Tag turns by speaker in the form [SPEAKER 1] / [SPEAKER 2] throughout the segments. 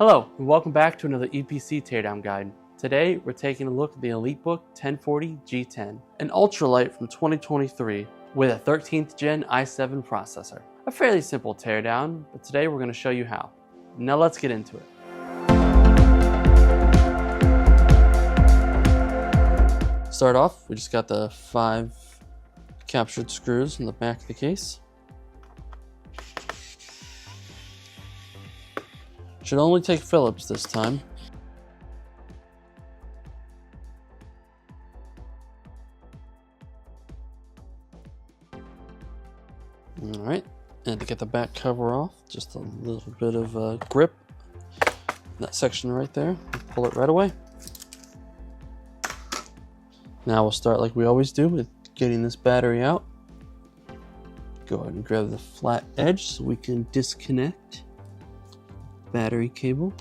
[SPEAKER 1] Hello, and welcome back to another EPC teardown guide. Today, we're taking a look at the Elitebook 1040 G10, an ultralight from 2023 with a 13th gen i7 processor. A fairly simple teardown, but today we're going to show you how. Now let's get into it. Start off, we just got the 5 captured screws in the back of the case. Should only take Phillips this time. Alright, and to get the back cover off, just a little bit of grip. That section right there, pull it right away. Now we'll start like we always do with getting this battery out. Go ahead and grab the flat edge so we can disconnect battery cable,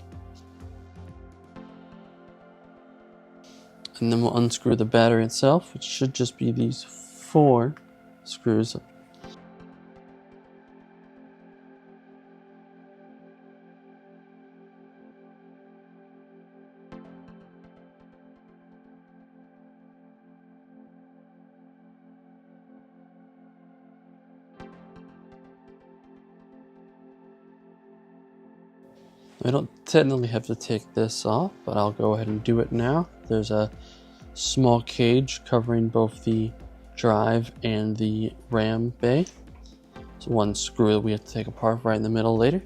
[SPEAKER 1] and then we'll unscrew the battery itself, which should just be these 4 screws. I don't technically have to take this off, but I'll go ahead and do it now. There's a small cage covering both the drive and the RAM bay. So one screw that we have to take apart right in the middle later.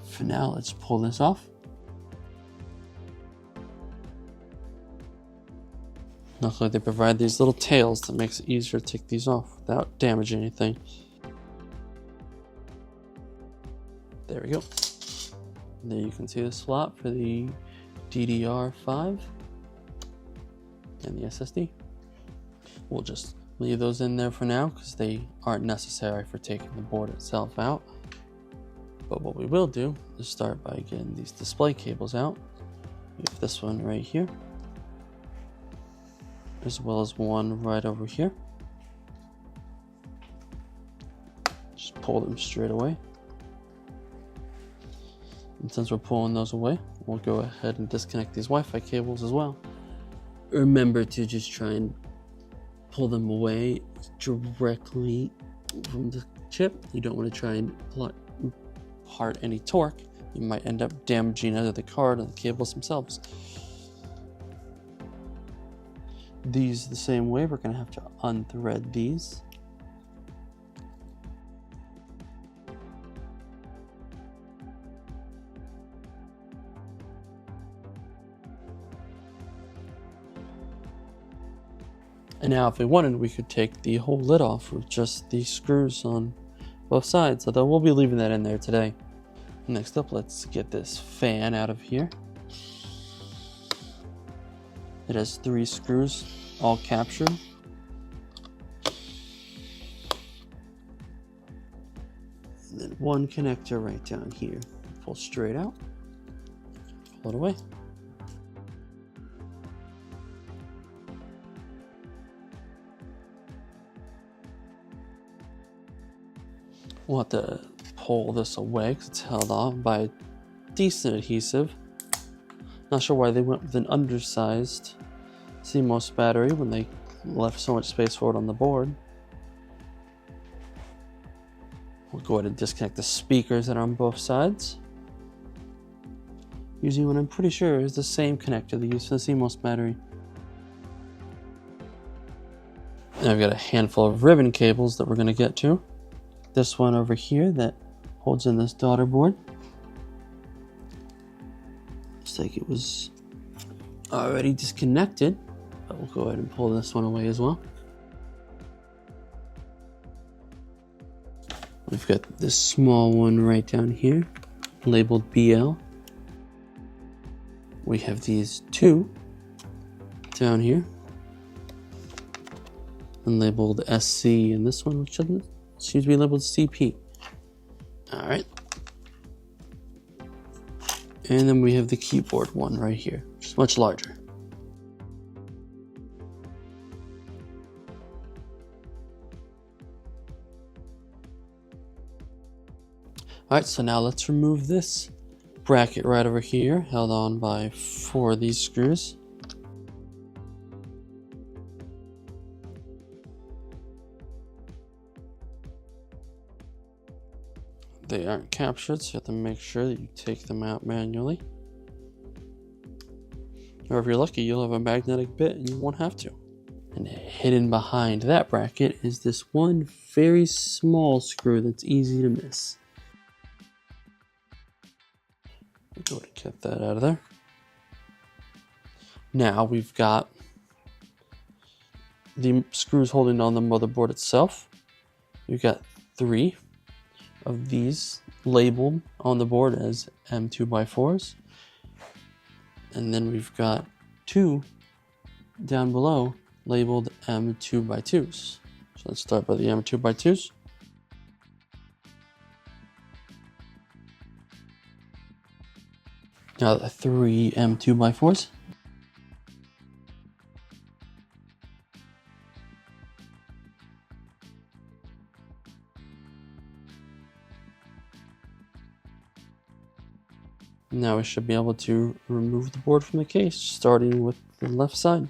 [SPEAKER 1] For now, let's pull this off. Luckily, they provide these little tails that makes it easier to take these off without damaging anything. There we go. There you can see the slot for the DDR5 and the SSD. We'll just leave those in there for now because they aren't necessary for taking the board itself out. But what we will do is start by getting these display cables out. We have this one right here, as well as one right over here. Just pull them straight away. And since we're pulling those away, we'll go ahead and disconnect these Wi-Fi cables as well. Remember to just try and pull them away directly from the chip. You don't want to try and impart any torque. You might end up damaging either the card or the cables themselves. These the same way, we're going to have to unthread these. And now if we wanted, we could take the whole lid off with just the screws on both sides, although we'll be leaving that in there today. Next up, let's get this fan out of here. It has 3 screws, all captured. And then one connector right down here. Pull straight out, pull it away. We'll have to pull this away because it's held on by a decent adhesive. Not sure why they went with an undersized CMOS battery when they left so much space for it on the board. We'll go ahead and disconnect the speakers that are on both sides, using what I'm pretty sure is the same connector they use for the CMOS battery. And I've got a handful of ribbon cables that we're going to get to. This one over here that holds in this daughter board. Looks like it was already disconnected, but we'll go ahead and pull this one away as well. We've got this small one right down here, labeled BL. We have these 2 down here, and labeled SC, and this one, which seems to be labeled CP. Alright. And then we have the keyboard one right here, which is much larger. Alright, so now let's remove this bracket right over here, held on by 4 of these screws. They aren't captured, so you have to make sure that you take them out manually. Or if you're lucky, you'll have a magnetic bit and you won't have to. And hidden behind that bracket is this one very small screw that's easy to miss. Go to get that out of there. Now we've got the screws holding on the motherboard itself. We've got 3 of these labeled on the board as M2x4s. And then we've got 2 down below labeled M2x2s. So let's start by the M2x2s. Now the 3 M2x4s. Now we should be able to remove the board from the case, starting with the left side.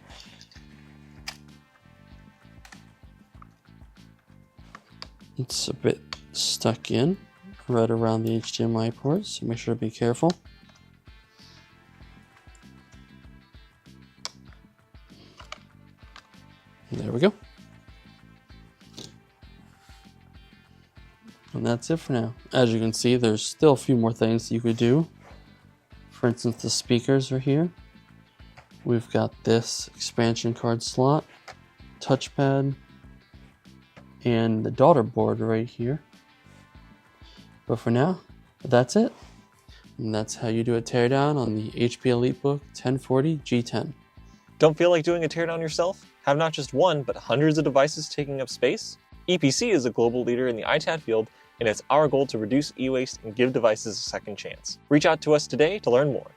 [SPEAKER 1] It's a bit stuck in right around the HDMI port, so make sure to be careful. There we go. And that's it for now. As you can see, there's still a few more things you could do. For instance, the speakers are here. We've got this expansion card slot, touchpad, and the daughter board right here. But for now, that's it. And that's how you do a teardown on the HP Elitebook 1040 G10.
[SPEAKER 2] Don't feel like doing a teardown yourself? Have not just one, but hundreds of devices taking up space? EPC is a global leader in the ITAD field, and it's our goal to reduce e-waste and give devices a second chance. Reach out to us today to learn more.